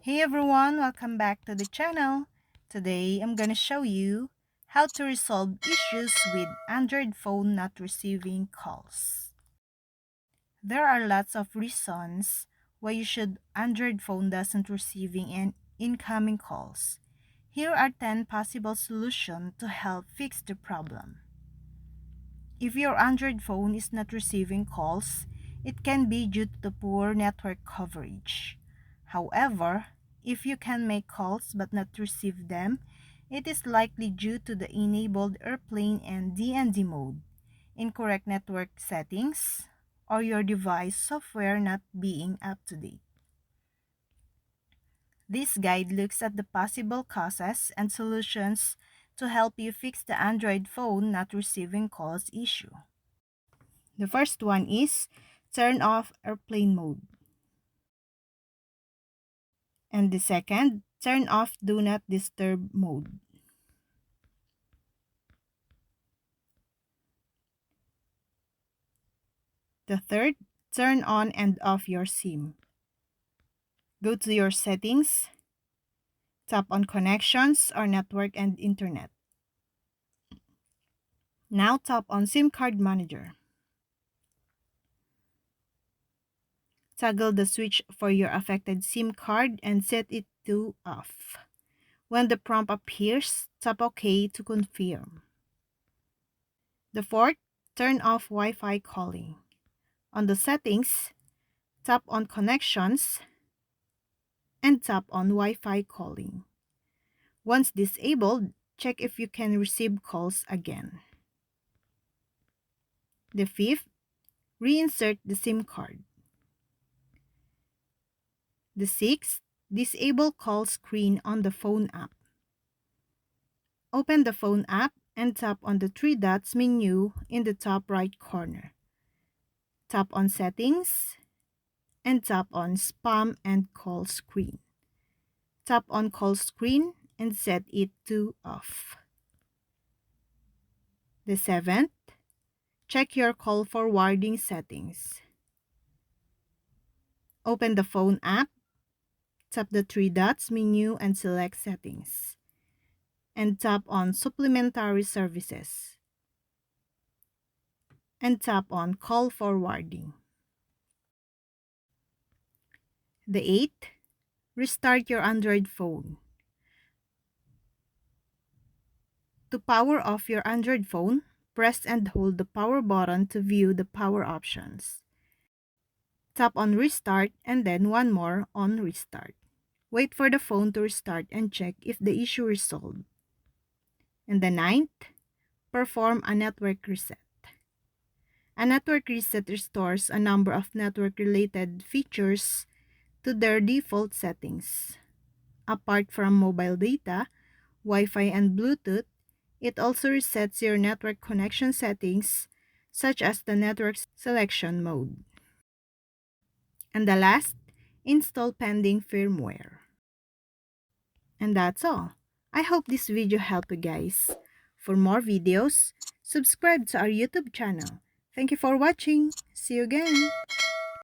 Hey everyone, welcome back to the channel. Today I'm gonna show you how to resolve issues with Android phone not receiving calls. There are lots of reasons why you should Android phone doesn't receiving an incoming calls. Here are 10 possible solutions to help fix the problem. If your Android phone is not receiving calls, it can be due to the poor network coverage. However, if you can make calls but not receive them, it is likely due to the enabled airplane and DND mode, incorrect network settings, or your device software not being up to date. This guide looks at the possible causes and solutions to help you fix the Android phone not receiving calls issue. The first one is turn off airplane mode. And the second, turn off do not disturb mode. The third, turn on and off your SIM. Go to your settings, tap on connections or network and internet. Now tap on SIM card manager. Toggle the switch for your affected SIM card and set it to off. When the prompt appears, tap OK to confirm. The fourth, turn off Wi-Fi calling. On the settings, tap on connections and tap on Wi-Fi calling. Once disabled, check if you can receive calls again. The fifth, reinsert the SIM card. The sixth, disable call screen on the phone app. Open the phone app and tap on the three dots menu in the top right corner. Tap on settings and tap on spam and call screen. Tap on call screen and set it to off. The seventh, check your call forwarding settings. Open the phone app, tap the three dots menu and select settings. And tap on supplementary services. And tap on call forwarding. The eighth, restart your Android phone. To power off your Android phone, press and hold the power button to view the power options. Tap on restart and then one more on restart. Wait for the phone to restart and check if the issue resolved. And the ninth, perform a network reset. A network reset restores a number of network-related features to their default settings. Apart from mobile data, Wi-Fi and Bluetooth, it also resets your network connection settings, such as the network selection mode. And the last, install pending firmware. And that's all. I hope this video helped you guys. For more videos, subscribe to our YouTube channel. Thank you for watching. See you again.